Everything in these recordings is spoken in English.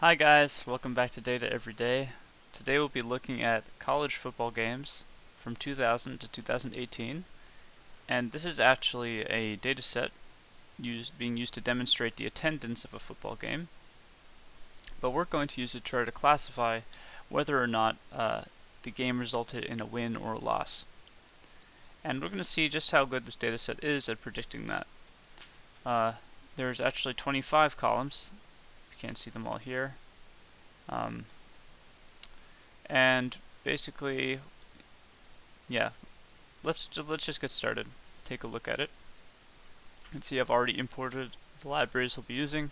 Hi guys, welcome back to Data Every Day. Today we'll be looking at college football games from 2000 to 2018, and this is actually a data set being used to demonstrate the attendance of a football game, but we're going to use it to try to classify whether or not the game resulted in a win or a loss. And we're going to see just how good this data set is at predicting that. There's actually 25 columns. You can't see them all here. And basically, yeah, let's just get started. Take a look at it. You can see I've already imported the libraries we'll be using: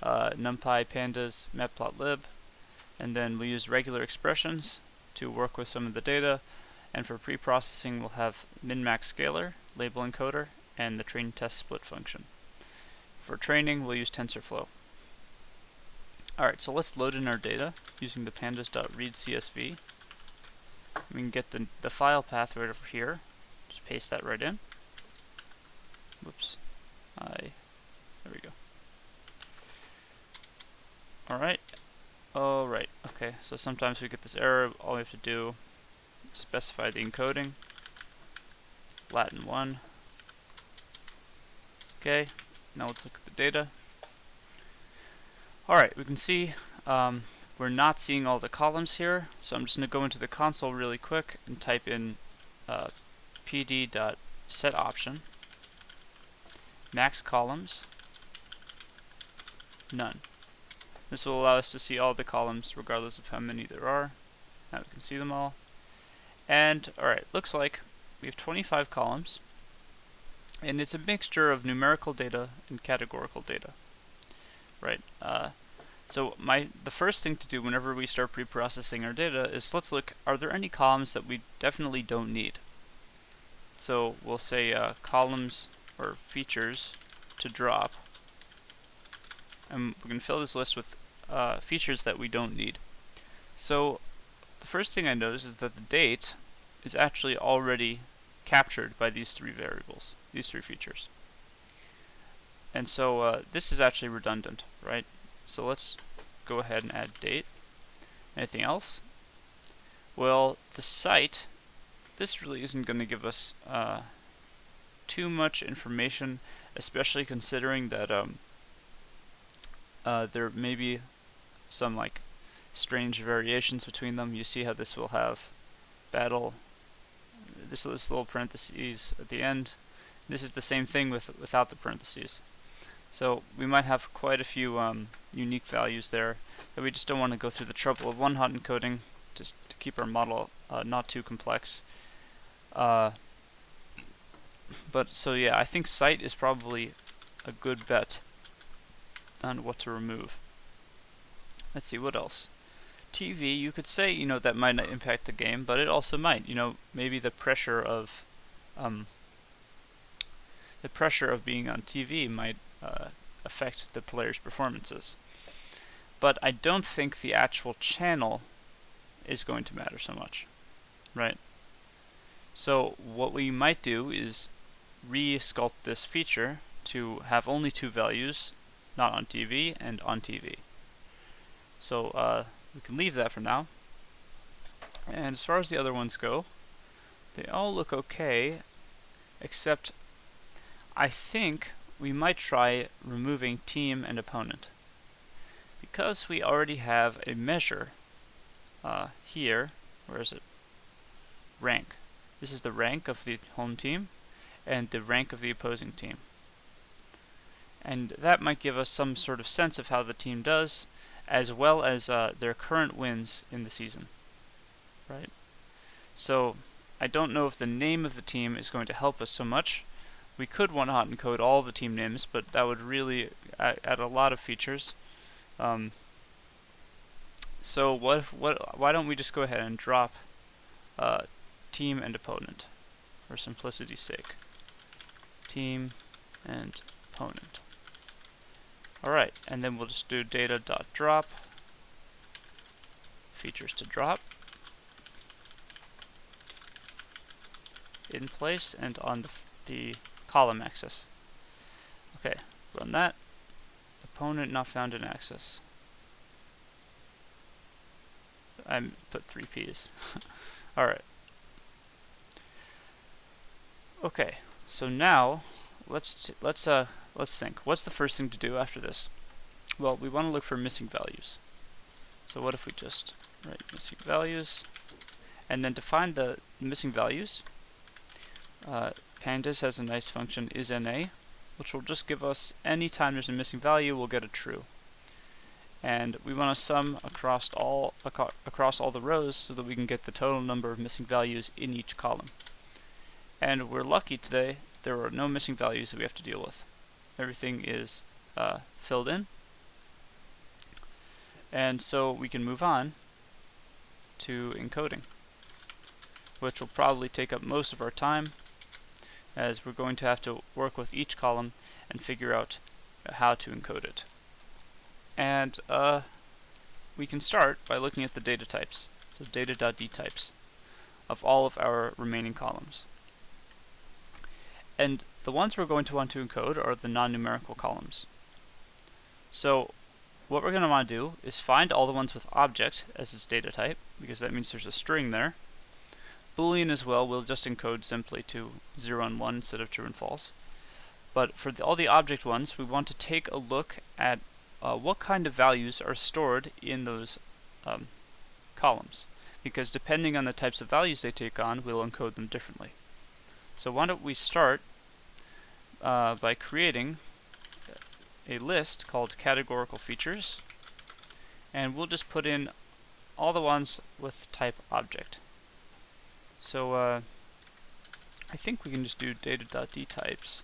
NumPy, Pandas, Matplotlib, and then we'll use regular expressions to work with some of the data. And for pre-processing, we'll have min-max scalar, label encoder, and the train test split function. For training, we'll use TensorFlow. Alright, so let's load in our data using the pandas.readcsv. We can get the file path right over here. Just paste that right in. Whoops. There we go. Alright, okay, so sometimes we get this error. All we have to do is specify the encoding. Latin 1. Okay, now let's look at the data. Alright, we can see we're not seeing all the columns here, so I'm just going to go into the console really quick and type in pd.setOption, max columns, none. This will allow us to see all the columns regardless of how many there are. Now we can see them all. And alright, looks like we have 25 columns, and it's a mixture of numerical data and categorical data. Right. So the first thing to do whenever we start pre-processing our data is let's look, are there any columns that we definitely don't need? So we'll say columns or features to drop, and we can fill this list with features that we don't need. So the first thing I notice is that the date is actually already captured by these three variables, these three features. And so this is actually redundant, right? So let's go ahead and add date. Anything else? Well, the site, this really isn't going to give us too much information, especially considering that there may be some like strange variations between them. You see how this will have battle, this little parentheses at the end. This is the same thing without the parentheses. So we might have quite a few unique values there that we just don't want to go through the trouble of one-hot encoding just to keep our model not too complex. But so yeah, I think site is probably a good bet on what to remove. Let's see, what else? TV, you could say, that might not impact the game, but it also might. Maybe the pressure of being on TV might affect the player's performances. But I don't think the actual channel is going to matter so much, right? So what we might do is re-sculpt this feature to have only two values, not on TV and on TV. So we can leave that for now. And as far as the other ones go, they all look okay, except I think we might try removing team and opponent. Because we already have a measure here, where is it? Rank. This is the rank of the home team and the rank of the opposing team. And that might give us some sort of sense of how the team does, as well as their current wins in the season. Right? So I don't know if the name of the team is going to help us so much. We could one-hot encode all the team names, but that would really add a lot of features. So why don't we just go ahead and drop team and opponent for simplicity's sake. Team and opponent. Alright, and then we'll just do data.drop, features to drop, in place and on the column axis. Okay, run that. Opponent not found in axis. I put 3 P's. Alright. Okay, so now let's think. What's the first thing to do after this? Well, we want to look for missing values. So what if we just write missing values, and then define the missing values? Pandas has a nice function isNA, which will just give us any time there's a missing value, we'll get a true. And we want to sum across all the rows so that we can get the total number of missing values in each column. And we're lucky today, there are no missing values that we have to deal with. Everything is filled in. And so we can move on to encoding, which will probably take up most of our time, as we're going to have to work with each column and figure out how to encode it. And we can start by looking at the data types, so data.dtypes, of all of our remaining columns. And the ones we're going to want to encode are the non-numerical columns. So what we're going to want to do is find all the ones with object as its data type, because that means there's a string there. Boolean as well, we'll just encode simply to 0 and 1 instead of true and false. But for all the object ones, we want to take a look at what kind of values are stored in those columns, because depending on the types of values they take on, we'll encode them differently. So why don't we start by creating a list called categorical features, and we'll just put in all the ones with type object. So I think we can just do data.dtypes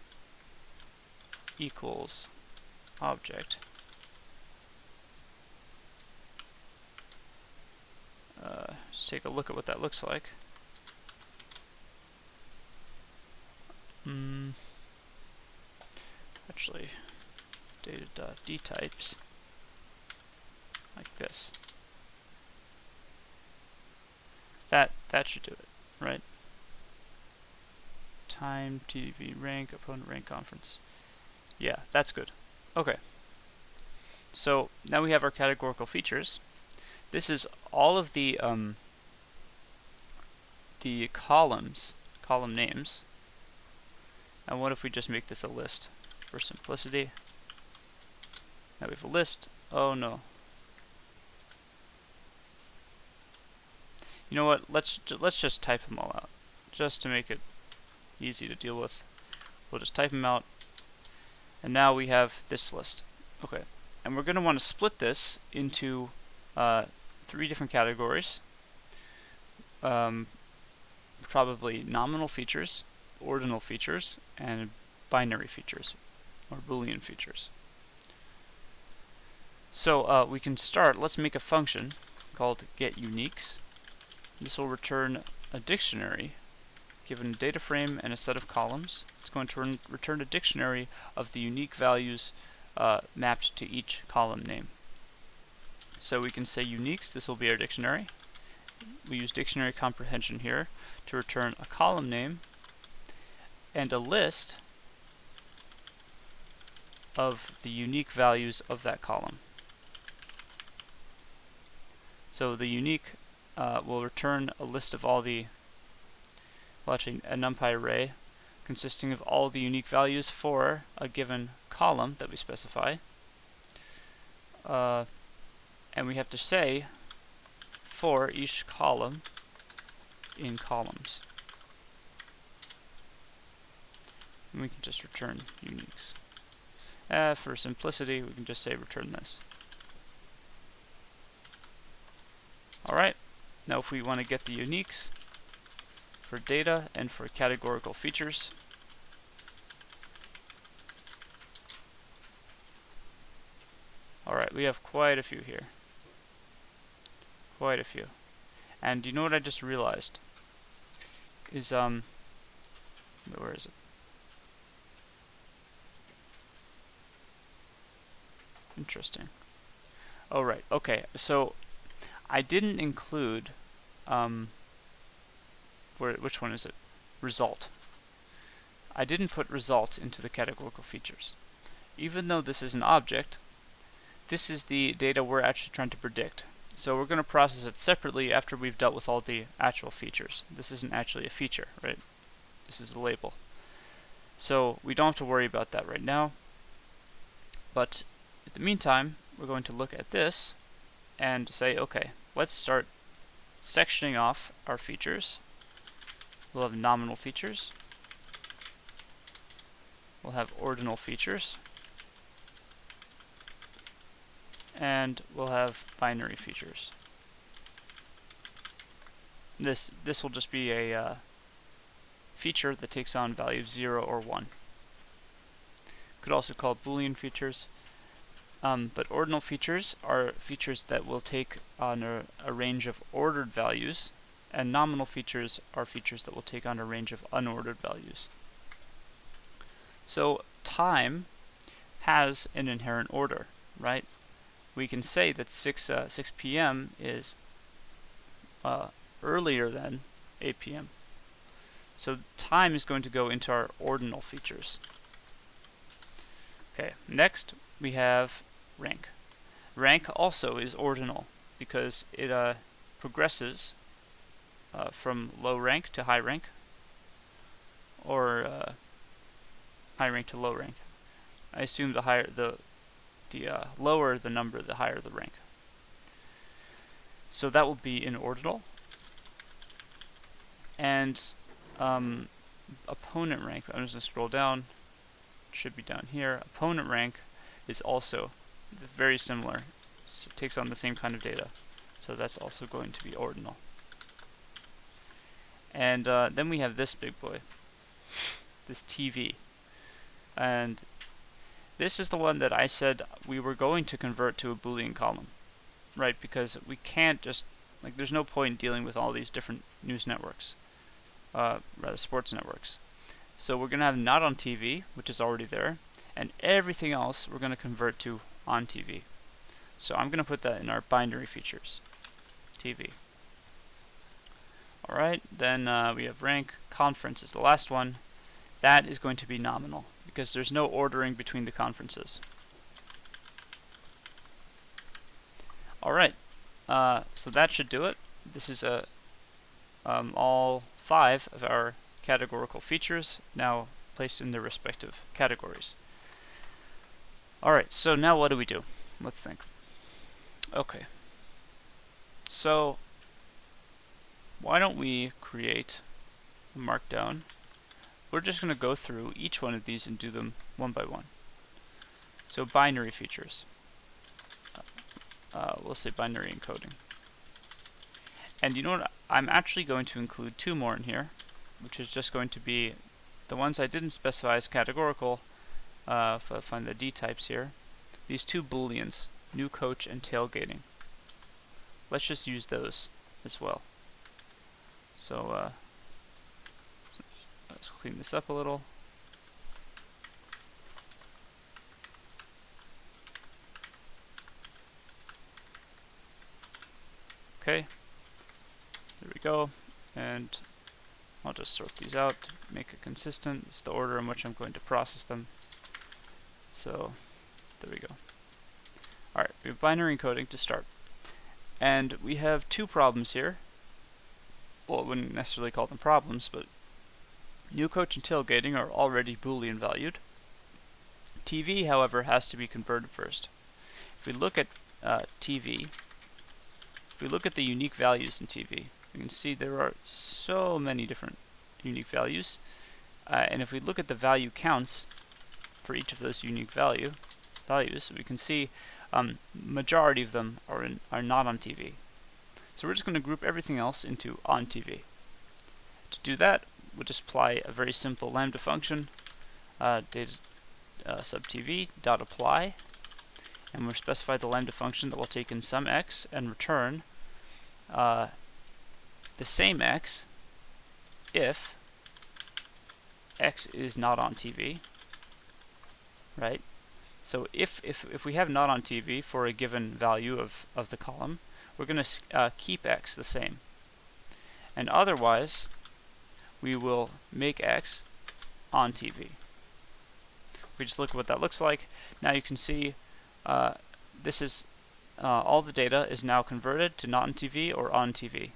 equals object. Just take a look at what that looks like. Actually, data.dtypes like this. That should do it, right? Time, TV, rank, opponent rank conference. Yeah, that's good. Okay. So now we have our categorical features. This is all of the columns, column names. And what if we just make this a list for simplicity? Now we have a list. Oh no. You know what? Let's just type them all out, just to make it easy to deal with. We'll just type them out, and now we have this list. Okay, and we're going to want to split this into 3 different categories. Probably nominal features, ordinal features, and binary features, or Boolean features. So we can start. Let's make a function called getUniques. This will return a dictionary given a data frame and a set of columns. It's going to return a dictionary of the unique values mapped to each column name. So we can say uniques, this will be our dictionary. We use dictionary comprehension here to return a column name and a list of the unique values of that column. So the unique will return a list of all the, well, actually a NumPy array consisting of all the unique values for a given column that we specify. And we have to say for each column in columns. And we can just return uniques. For simplicity, we can just say return this. Alright, now if we want to get the uniques for data and for categorical features, alright, we have quite a few here. Quite a few. And you know what I just realized? Is, where is it? Interesting. Oh, right, okay, so I didn't include, which one is it? Result. I didn't put result into the categorical features. Even though this is an object, this is the data we're actually trying to predict. So we're going to process it separately after we've dealt with all the actual features. This isn't actually a feature, right? This is a label. So we don't have to worry about that right now. But in the meantime, we're going to look at this and say, okay, let's start sectioning off our features. We'll have nominal features. We'll have ordinal features. And we'll have binary features. This will just be a feature that takes on value of 0 or 1. Could also call it Boolean features. But ordinal features are features that will take on a range of ordered values, and nominal features are features that will take on a range of unordered values. So time has an inherent order, right? We can say that 6 p.m. is earlier than 8 p.m. So time is going to go into our ordinal features. Okay, next we have rank. Rank also is ordinal because it progresses from low rank to high rank, or high rank to low rank. I assume the higher the lower the number, the higher the rank. So that will be in ordinal. And opponent rank, I'm just going to scroll down, it should be down here. Opponent rank is also very similar. It takes on the same kind of data. So that's also going to be ordinal. And then we have this big boy, this TV. And this is the one that I said we were going to convert to a Boolean column, right? Because we can't just, like, there's no point in dealing with all these different news networks, rather sports networks. So we're going to have not on TV, which is already there, and everything else we're going to convert to on TV. So I'm going to put that in our binary features, TV. Alright, then we have rank. Conference is the last one. That is going to be nominal, because there's no ordering between the conferences. Alright, so that should do it. This is all 5 of our categorical features now placed in their respective categories. Alright, so now what do we do? Let's think. Okay, so why don't we create a markdown? We're just going to go through each one of these and do them one by one. So binary features. We'll say binary encoding. And you know what? I'm actually going to include 2 more in here, which is just going to be the ones I didn't specify as categorical. If I find the D types here, these 2 booleans, new coach and tailgating. Let's just use those as well. So let's clean this up a little. Okay, there we go, and I'll just sort these out to make it consistent. It's the order in which I'm going to process them. So there we go. Alright, we have binary encoding to start. And we have 2 problems here. Well, I wouldn't necessarily call them problems, but new coach and tailgating are already Boolean valued. TV, however, has to be converted first. If we look at TV, if we look at the unique values in TV, we can see there are so many different unique values. And if we look at the value counts for each of those unique values, we can see majority of them are not on TV. So we're just going to group everything else into on TV. To do that, we'll just apply a very simple lambda function, data sub TV dot apply, and we'll specify the lambda function that will take in some x and return the same x if x is not on TV, right? So if we have not on TV for a given value of the column, we're going to keep x the same. And otherwise, we will make x on TV. We just look at what that looks like. Now you can see this is all the data is now converted to not on TV or on TV,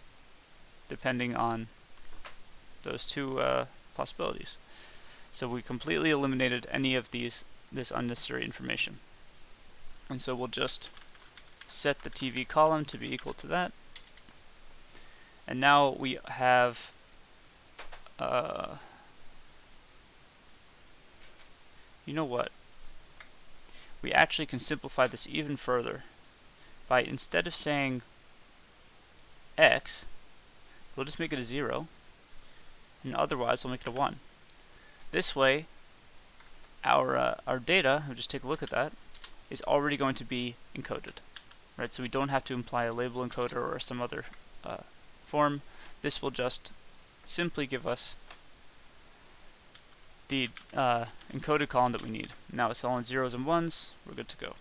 depending on those two possibilities. So we completely eliminated any of this unnecessary information. And so we'll just set the TV column to be equal to that. And now we have you know what? We actually can simplify this even further by, instead of saying x, we'll just make it a 0, and otherwise we'll make it a 1. This way, our data, we'll just take a look at that, is already going to be encoded, right? So we don't have to imply a label encoder or some other form. This will just simply give us the encoded column that we need. Now it's all in zeros and ones, we're good to go.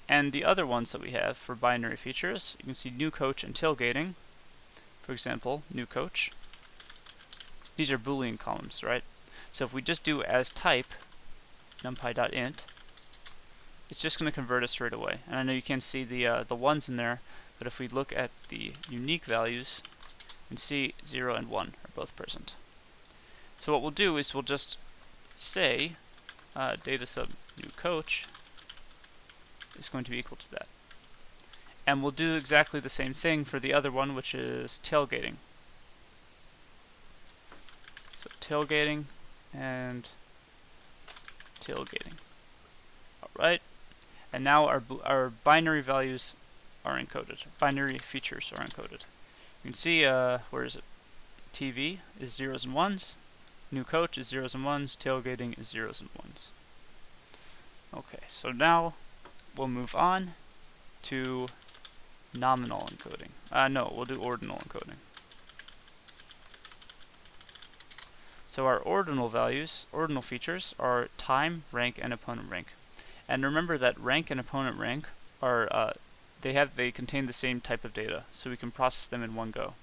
And the other ones that we have for binary features, you can see new coach and tailgating. For example, new coach. These are Boolean columns, right? So if we just do as type numpy.int, it's just going to convert it straight away. And I know you can't see the ones in there, but if we look at the unique values, you can see 0 and 1 are both present. So what we'll do is we'll just say data sub new coach is going to be equal to that. And we'll do exactly the same thing for the other one, which is tailgating. So tailgating and tailgating. Alright. And now our binary values are encoded. Binary features are encoded. You can see, where is it? TV is zeros and ones. New coach is zeros and ones. Tailgating is zeros and ones. Okay, so now we'll move on to nominal encoding. No, we'll do ordinal encoding. So our ordinal values, ordinal features, are time, rank, and opponent rank. And remember that rank and opponent rank are they contain the same type of data, so we can process them in one go.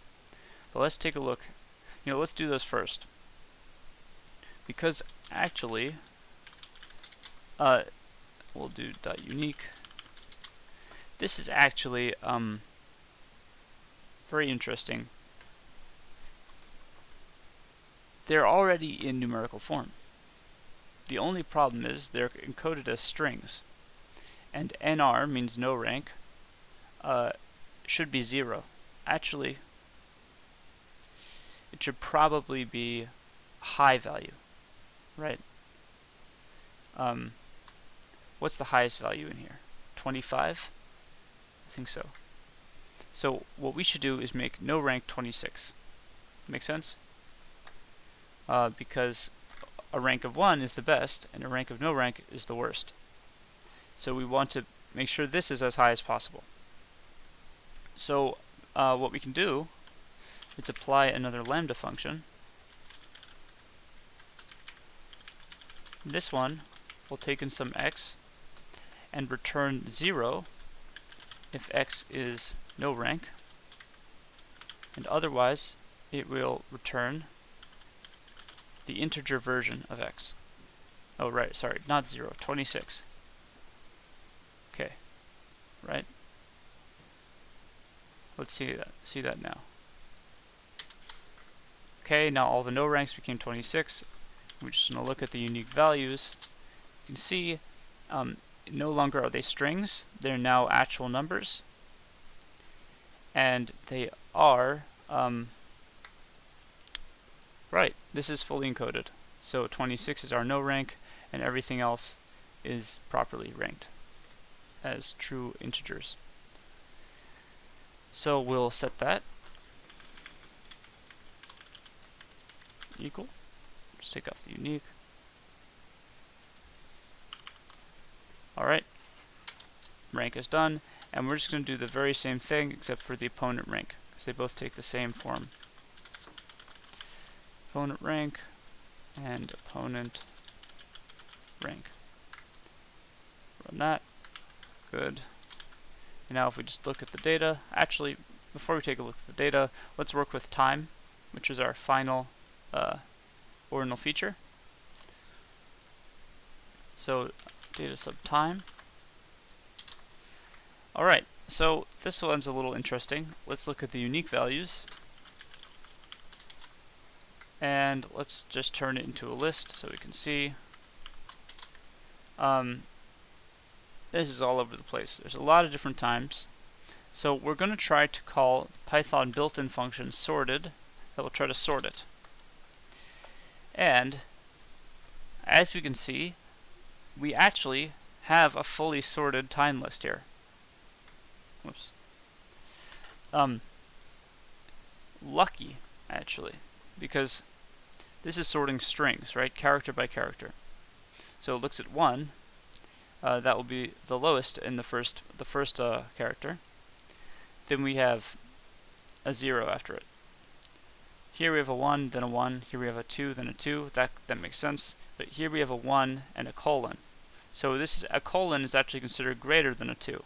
But let's take a look. Let's do this first, because actually, we'll do .unique. This is actually very interesting. They're already in numerical form. The only problem is they're encoded as strings, and NR means no rank. Should be 0. Actually, it should probably be high value, right? What's the highest value in here? 25? I think so. So what we should do is make no rank 26. Make sense? Because a rank of 1 is the best, and a rank of no rank is the worst. So we want to make sure this is as high as possible. So what we can do is apply another lambda function. This one will take in some x and return 0 if x is no rank, and otherwise it will return the integer version of x. Oh right, sorry, not 0, 26. Okay, right? Let's see that now. Okay, now all the no ranks became 26. We're just going to look at the unique values. You can see no longer are they strings, they're now actual numbers. And they are, right, this is fully encoded. So 26 is our no rank, and everything else is properly ranked as true integers. So we'll set that equal. Just take off the unique. Alright, rank is done, and we're just going to do the very same thing except for the opponent rank, because they both take the same form. Opponent rank and opponent rank. Run that. Good. And now if we just look at the data, actually, before we take a look at the data, let's work with time, which is our final ordinal feature. So data sub time. Alright, so this one's a little interesting. Let's look at the unique values. And let's just turn it into a list so we can see. This is all over the place. There's a lot of different times. So we're going to try to call Python built-in function sorted that will try to sort it. And as we can see, we actually have a fully sorted time list here. Whoops. Lucky, actually, because this is sorting strings, right? Character by character. So it looks at 1. That will be the lowest in the first character. Then we have a 0 after it. Here we have a 1, then a 1. Here we have a 2, then a 2. That makes sense. But here we have a 1 and a colon. So this is a colon is actually considered greater than a 2.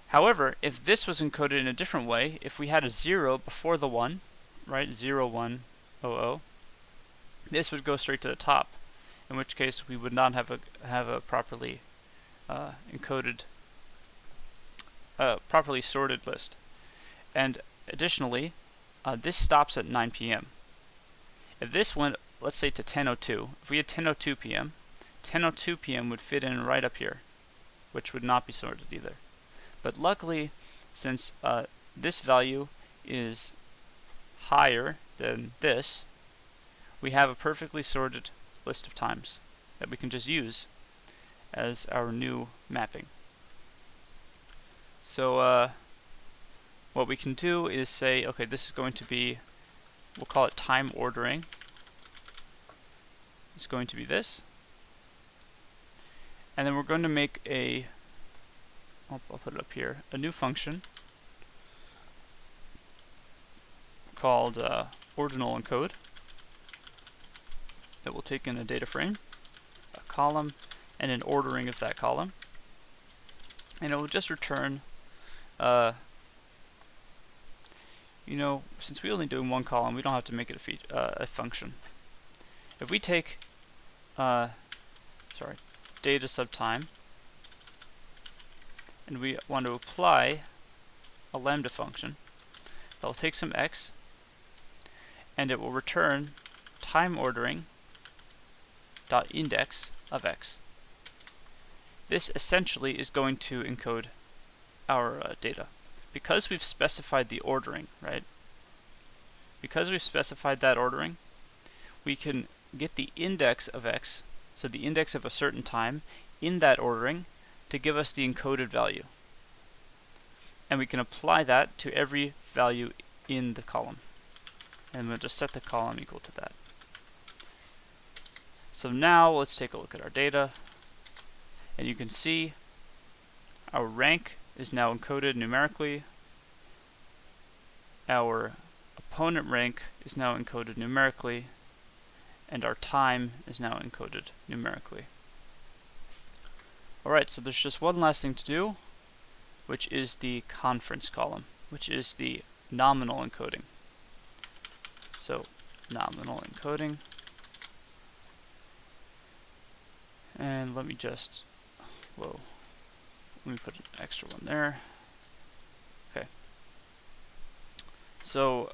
However, if this was encoded in a different way, if we had a 0 before the 1, right, 0, 1, 0, this would go straight to the top, in which case we would not have a properly encoded, properly sorted list. And additionally, this stops at 9 p.m. If this went, let's say, to 10:02, if we had 10:02 p.m., 10:02 p.m. would fit in right up here, which would not be sorted either. But luckily, since this value is higher than this, we have a perfectly sorted list of times that we can just use as our new mapping. So what we can do is say, okay, this is going to be, we'll call it time ordering. It's going to be this. And then we're going to make a, I'll put it up here, a new function called ordinal encode. It will take in a data frame, a column, and an ordering of that column. And it will just return, since we only do one column, we don't have to make it a function. If we take, data subtime, and we want to apply a lambda function, that will take some x, and it will return time ordering dot index of x. This essentially is going to encode our data. Because we've specified the ordering, right? Because we've specified that ordering, we can get the index of x, so the index of a certain time, in that ordering to give us the encoded value. And we can apply that to every value in the column. And we'll just set the column equal to that. So now let's take a look at our data. And you can see our rank is now encoded numerically. Our opponent rank is now encoded numerically. And our time is now encoded numerically. Alright, so there's just one last thing to do, which is the conference column, which is the nominal encoding. So, nominal encoding. And let me just, let me put an extra one there. Okay. So,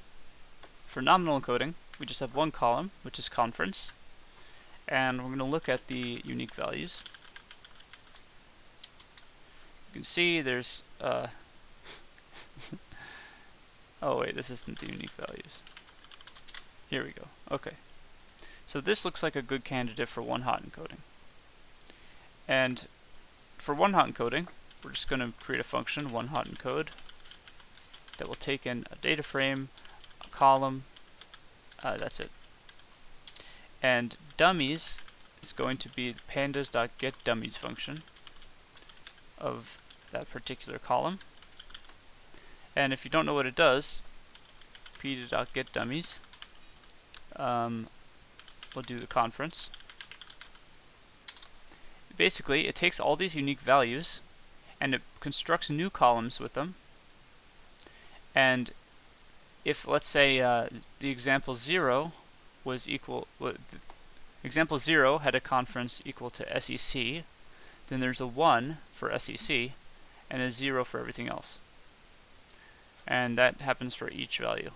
for nominal encoding, we just have one column, which is conference. And we're going to look at the unique values. You can see there's, oh wait, this isn't the unique values. Here we go. Okay. So this looks like a good candidate for one-hot encoding. And for one-hot encoding, we're just going to create a function, one-hot encode, that will take in a data frame, a column, that's it. And dummies is going to be the pandas.getDummies function of that particular column. And if you don't know what it does, p.getDummies, we'll do the conference. Basically, it takes all these unique values and it constructs new columns with them. And if, let's say, the example 0 was equal, example 0 had a conference equal to SEC, then there's a 1 for SEC, and a 0 for everything else. And that happens for each value.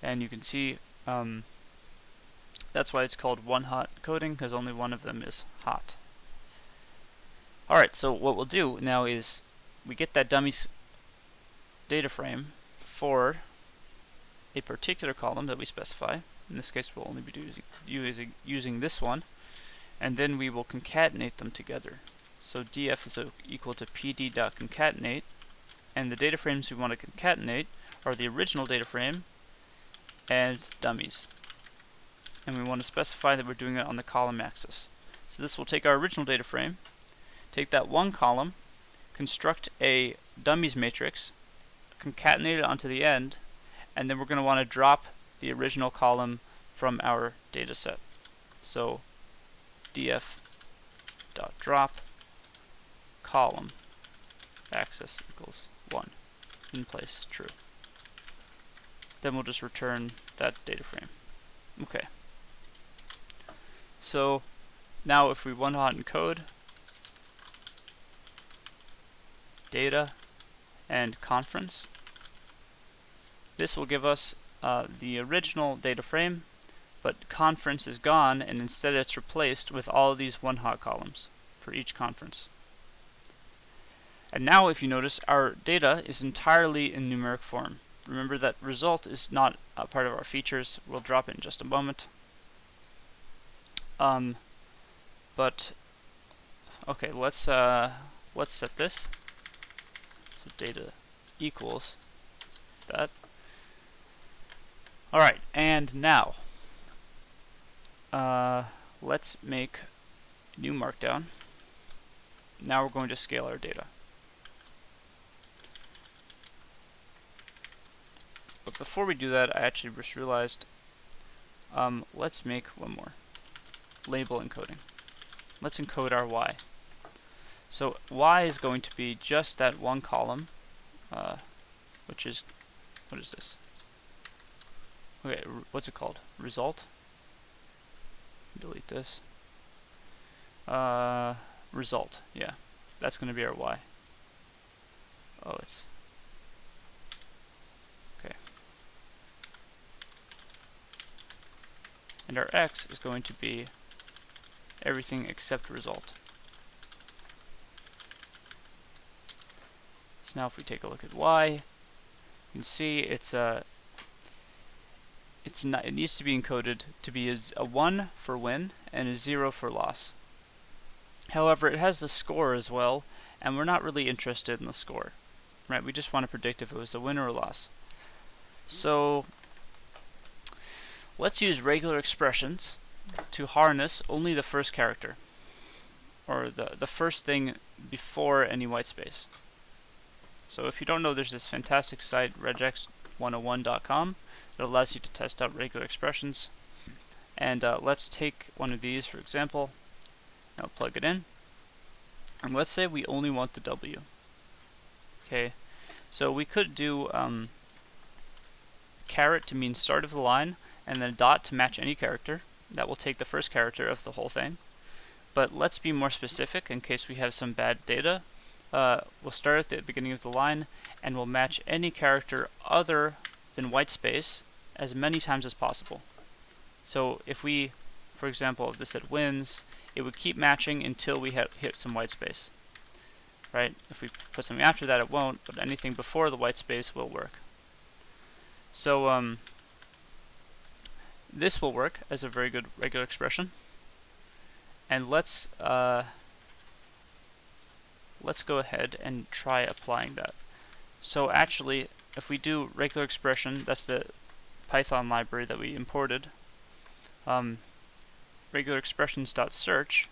And you can see that's why it's called one-hot coding, because only one of them is hot. Alright, so what we'll do now is we get that dummies data frame for a particular column that we specify. In this case, we'll only be using this one, and then we will concatenate them together. So df is equal to pd.concatenate, and the data frames we want to concatenate are the original data frame and dummies. And we want to specify that we're doing it on the column axis. So this will take our original data frame, take that one column, construct a dummies matrix, concatenate it onto the end, and then we're going to want to drop the original column from our data set. So df.drop column axis equals 1 in place true. Then we'll just return that data frame. Okay. So now if we one-hot encode data and conference, this will give us the original data frame, but conference is gone, and instead it's replaced with all of these one-hot columns for each conference. And now if you notice, our data is entirely in numeric form. Remember that result is not a part of our features. We'll drop it in just a moment. But okay, let's set this. So data equals that. Alright, and now let's make a new markdown. Now we're going to scale our data. But before we do that, I actually just realized let's make one more. Label encoding. Let's encode our y. So y is going to be just that one column, which is, what is this? Okay, what's it called? Result? Delete this. Result, yeah. That's going to be our y. Oh, it's... okay. And our x is going to be everything except result. So now if we take a look at y, you can see it needs to be encoded to be a 1 for win and a 0 for loss. However, it has the score as well, and we're not really interested in the score, right? We just want to predict if it was a win or a loss. So let's use regular expressions to harness only the first character, or the first thing before any white space. So if you don't know, there's this fantastic site, regex101.com, that allows you to test out regular expressions. And let's take one of these, for example. I'll plug it in. And let's say we only want the W. Okay, so we could do caret to mean start of the line, and then a dot to match any character. That will take the first character of the whole thing. But let's be more specific in case we have some bad data. We'll start at the beginning of the line, and we'll match any character other than white space as many times as possible. So if we, for example, if this said wins, it would keep matching until we hit some white space. Right? If we put something after that, it won't, but anything before the white space will work. So this will work as a very good regular expression. And let's go ahead and try applying that. So actually, if we do regular expression, that's the Python library that we imported, regular expressions.search,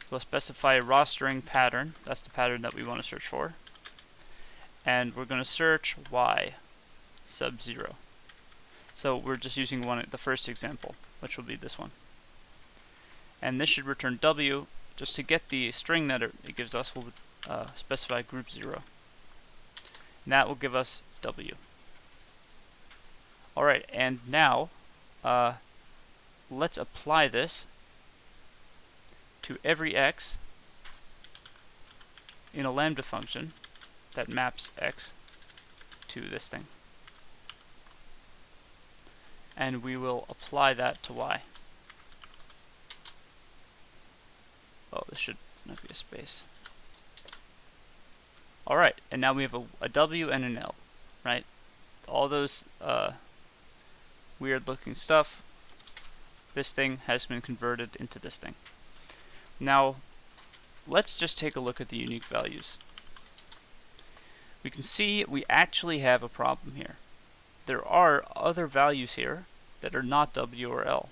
we'll specify a raw string pattern. That's the pattern that we want to search for. And we're going to search y sub 0. So we're just using the first example, which will be this one. And this should return w. Just to get the string that it gives us, we'll specify group 0. And that will give us w. Alright, and now let's apply this to every x in a lambda function that maps x to this thing. And we will apply that to y. Oh, this should not be a space. Alright, and now we have a W and an L, right? All those weird looking stuff, this thing has been converted into this thing. Now, let's just take a look at the unique values. We can see we actually have a problem here. There are other values here that are not W or L.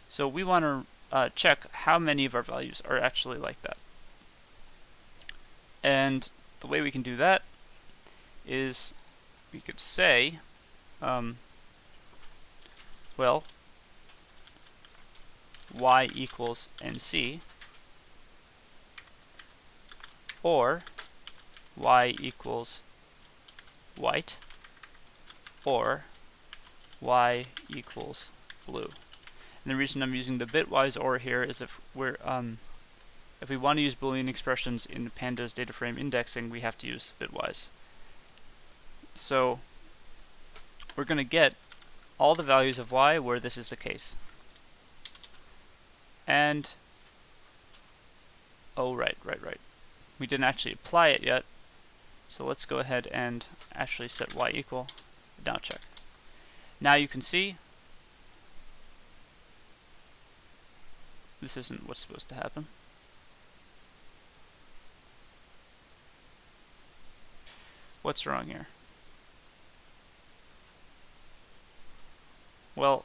So we want to check how many of our values are actually like that. And the way we can do that is we could say, well, y equals NC, or y equals white, or y equals blue. And the reason I'm using the bitwise OR here is if we want to use Boolean expressions in Pandas data frame indexing, we have to use bitwise. So we're going to get all the values of y where this is the case. And oh, right. We didn't actually apply it yet. So let's go ahead and actually set y equal. Now check. Now you can see this isn't what's supposed to happen. What's wrong here? Well,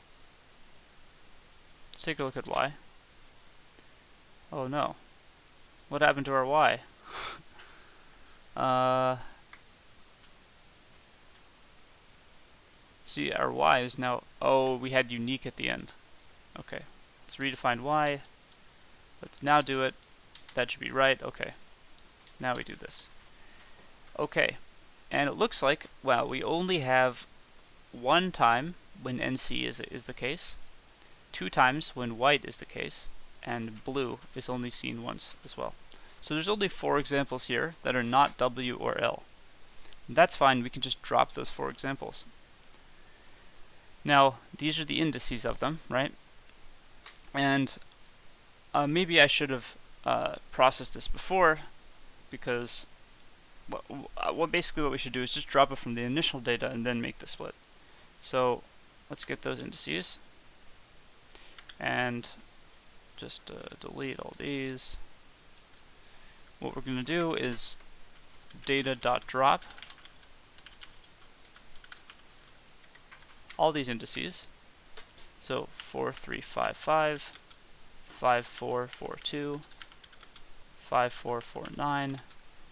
let's take a look at y. Oh no. What happened to our y? See, our y is now, oh, we had unique at the end. Okay, let's redefine y. Let's now do it. That should be right. Okay, now we do this. Okay, and it looks like, well, we only have one time when NC is the case, two times when white is the case, and blue is only seen once as well. So there's only 4 examples here that are not W or L. And that's fine, we can just drop those 4 examples. Now, these are the indices of them, right? And maybe I should have processed this before, because basically what we should do is just drop it from the initial data and then make the split. So let's get those indices and just delete all these. What we're going to do is data.drop all these indices. So 4355, 5442, 5449,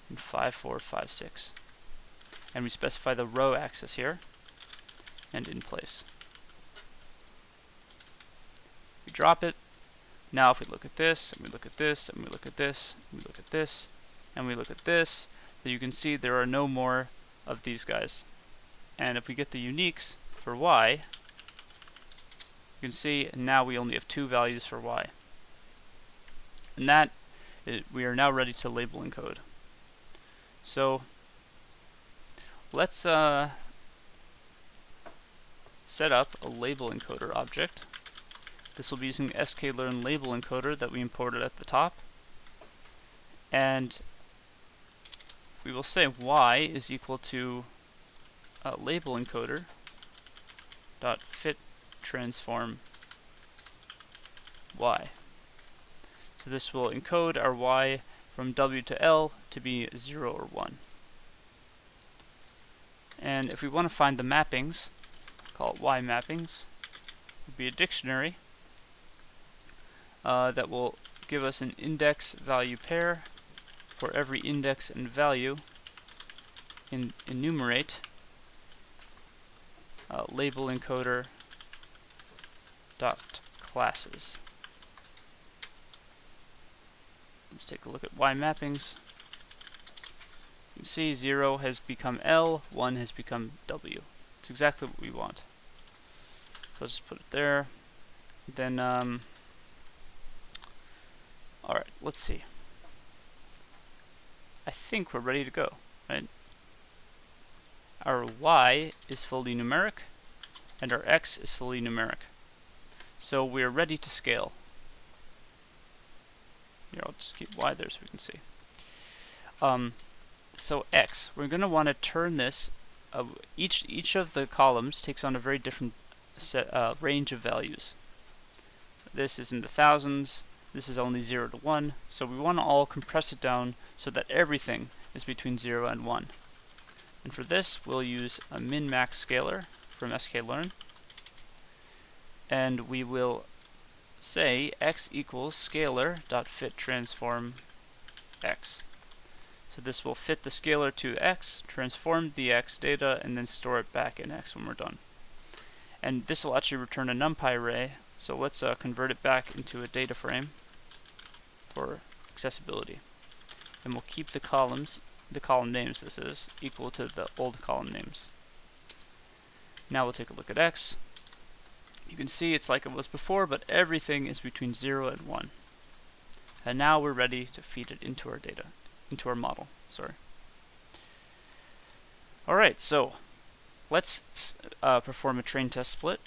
and 5456. And we specify the row axis here and in place. We drop it. Now if we look at this, and we look at this, and we look at this, and we look at this, and we look at this, then you can see there are no more of these guys. And if we get the uniques for y, you can see now we only have 2 values for y. And that, we are now ready to label encode. So let's set up a label encoder object. This will be using the sklearn label encoder that we imported at the top. And we will say y is equal to label encoder dot fit transform y. So this will encode our y from W to L to be 0 or 1. And if we want to find the mappings, call it y mappings, it would be a dictionary that will give us an index value pair for every index and value in enumerate label encoder dot classes. Let's take a look at y mappings. You can see 0 has become L, 1 has become W. It's exactly what we want. So let's just put it there. Then, alright, let's see. I think we're ready to go, right? Our y is fully numeric, and our x is fully numeric. So we're ready to scale. Here, I'll just keep y there so we can see. So x, we're going to want to turn this. Each of the columns takes on a very different range of values. This is in the thousands. This is only 0 to 1. So we want to all compress it down so that everything is between 0 and 1. And for this, we'll use a min-max scalar from sklearn. And we will say x equals scalar.fit transform x. So this will fit the scalar to x, transform the x data, and then store it back in x when we're done. And this will actually return a NumPy array, so let's convert it back into a data frame for accessibility. And we'll keep the column names, this is, equal to the old column names. Now we'll take a look at x. You can see it's like it was before, but everything is between 0 and 1. And now we're ready to feed it into our data, into our model, sorry. Alright, so let's perform a train test split.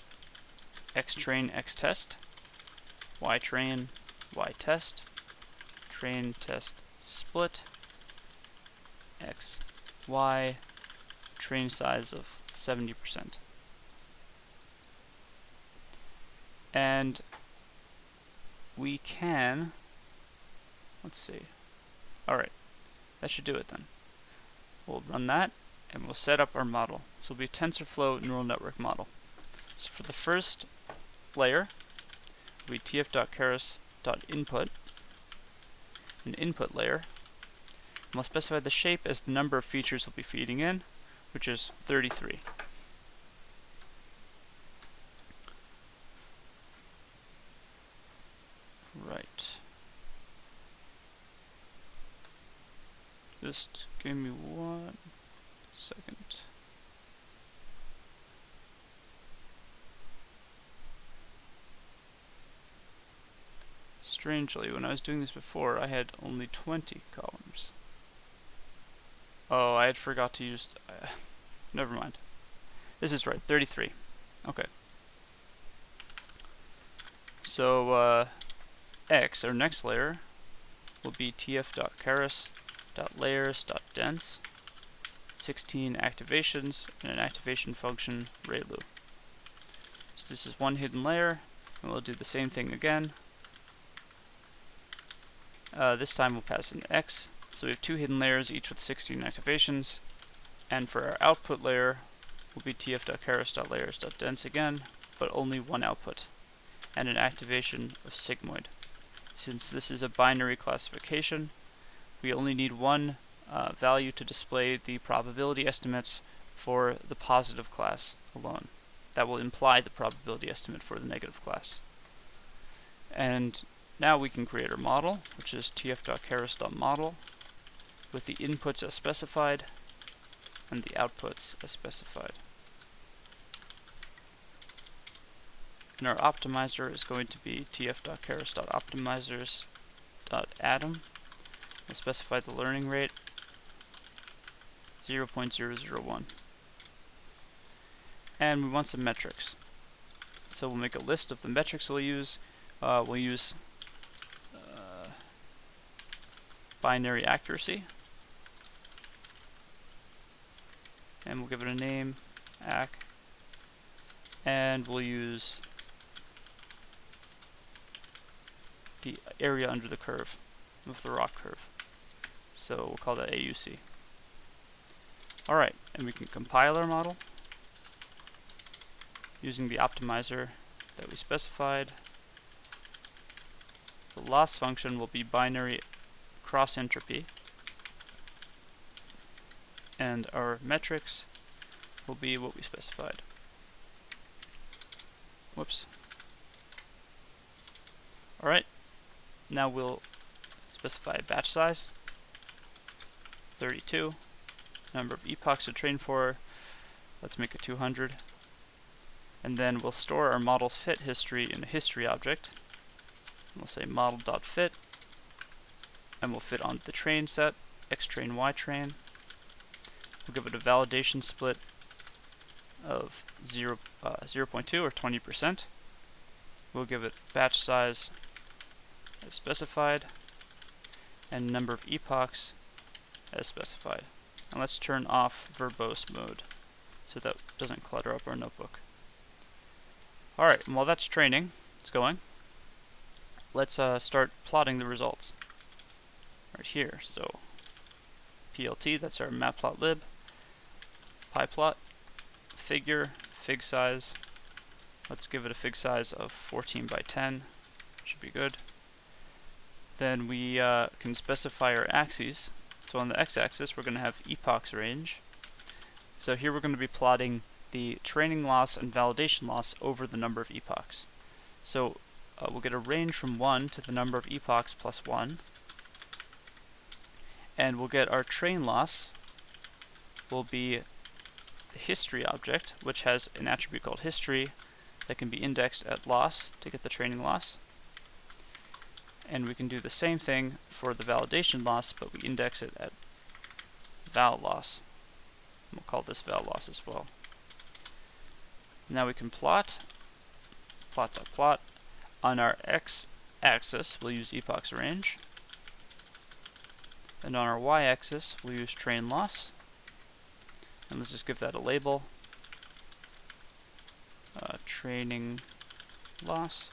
X train, X test, Y train, Y test, train test split, X, Y, train size of 70%. And we can, let's see, alright, that should do it then. We'll run that, and we'll set up our model. This will be a TensorFlow neural network model. So for the first layer, will be tf.keras.input, an input layer. And we'll specify the shape as the number of features we'll be feeding in, which is 33. Right. Just give me 1 second. Strangely, when I was doing this before, I had only 20 columns. Oh, I had forgot to use... never mind. This is right, 33. Okay. So, X, our next layer, will be tf.keras.layers.dense, 16 activations, and an activation function, ReLU. So this is one hidden layer, and we'll do the same thing again. This time we'll pass in X, so we have 2 hidden layers, each with 16 activations. And for our output layer, will be tf.keras.layers.dense again, but only one output, and an activation of sigmoid. Since this is a binary classification, we only need one value to display the probability estimates for the positive class alone. That will imply the probability estimate for the negative class. And now we can create our model, which is tf.keras.model, with the inputs as specified and the outputs as specified. And our optimizer is going to be tf.keras.optimizers.atom. We'll specify the learning rate, 0.001. And we want some metrics. So we'll make a list of the metrics we'll use. We'll use binary accuracy. And we'll give it a name, acc. And we'll use the area under the curve, of the rock curve. So we'll call that AUC. Alright, and we can compile our model using the optimizer that we specified. The loss function will be binary cross entropy, and our metrics will be what we specified. Whoops. Alright, now we'll specify a batch size, 32, number of epochs to train for, let's make it 200, and then we'll store our model's fit history in a history object. We'll say model.fit, and we'll fit on the train set xtrain, ytrain. We'll give it a validation split of 0.2 or 20%. We'll give it batch size as specified and number of epochs as specified. And let's turn off verbose mode so that doesn't clutter up our notebook. Alright, and while that's training, it's going, let's start plotting the results right here. So PLT, that's our matplotlib, pyplot, figure, fig size. Let's give it a fig size of 14 by 10. Should be good. Then we can specify our axes. So on the x-axis, we're going to have epochs range. So here we're going to be plotting the training loss and validation loss over the number of epochs. So we'll get a range from 1 to the number of epochs plus 1. And we'll get our train loss will be the history object, which has an attribute called history that can be indexed at loss to get the training loss. And we can do the same thing for the validation loss, but we index it at val loss. We'll call this val loss as well. Now we can plot. On our x-axis, we'll use epochs range. And on our y-axis, we'll use train loss. And let's just give that a label. Training loss.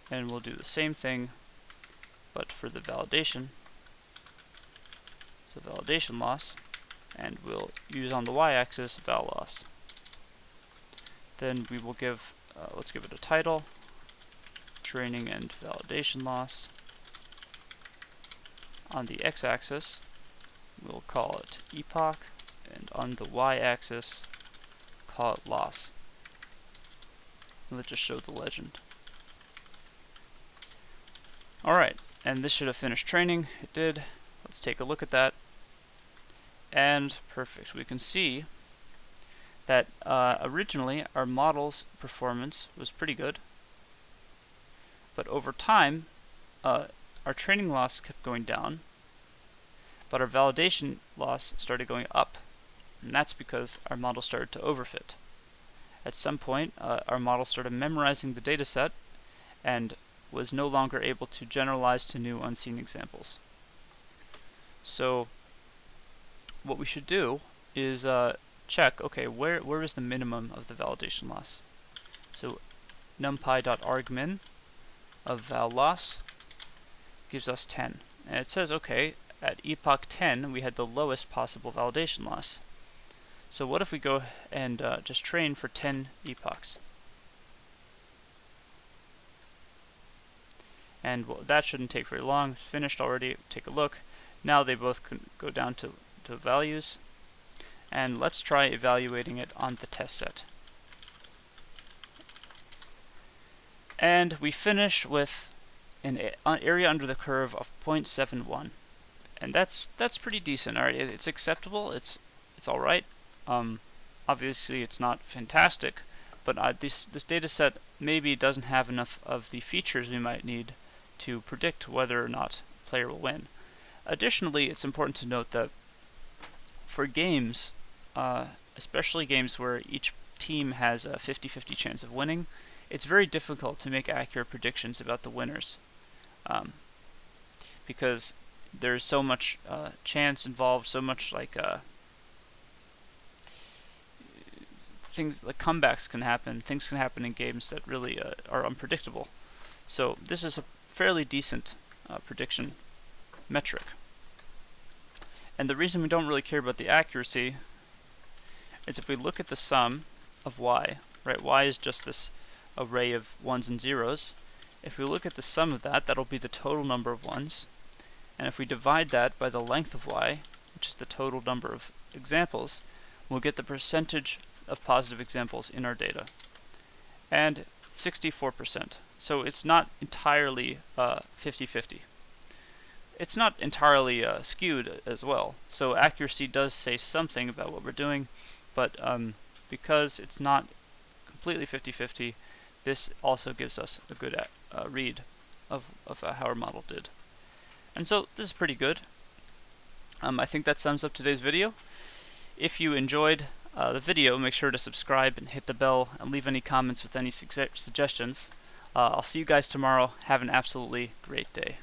And we'll do the same thing, but for the validation. So validation loss, and we'll use on the y-axis val loss. Then we will give, let's give it a title, training and validation loss. On the x-axis, we'll call it epoch, and on the y-axis, call it loss. And let's just show the legend. Alright, and this should have finished training. It did. Let's take a look at that. And perfect. We can see that originally our model's performance was pretty good. But over time, our training loss kept going down, but our validation loss started going up. And that's because our model started to overfit. At some point, our model started memorizing the dataset and was no longer able to generalize to new unseen examples. So what we should do is check, okay, where is the minimum of the validation loss? So numpy.argmin of val loss gives us 10. And it says, okay, at epoch 10 we had the lowest possible validation loss. So what if we go and just train for 10 epochs? And well, that shouldn't take very long. It's finished already. Take a look. Now they both can go down to values. And let's try evaluating it on the test set. And we finish with an area under the curve of 0.71. And that's pretty decent. Alright, it's acceptable. It's all right. Obviously it's not fantastic, but this data set maybe doesn't have enough of the features we might need to predict whether or not a player will win. Additionally, it's important to note that for games, especially games where each team has a 50-50 chance of winning, it's very difficult to make accurate predictions about the winners, because there's so much chance involved, so much like things like comebacks can happen, things can happen in games that really are unpredictable. So this is a fairly decent prediction metric. And the reason we don't really care about the accuracy is if we look at the sum of y, right? Y is just this array of ones and zeros. If we look at the sum of that, that'll be the total number of ones. And if we divide that by the length of y, which is the total number of examples, we'll get the percentage of positive examples in our data. And 64%. So it's not entirely 50-50. It's not entirely skewed as well. So accuracy does say something about what we're doing, but because it's not completely 50-50, this also gives us a good read of how our model did. And so this is pretty good. I think that sums up today's video. If you enjoyed the video, make sure to subscribe and hit the bell and leave any comments with any suggestions. I'll see you guys tomorrow. Have an absolutely great day.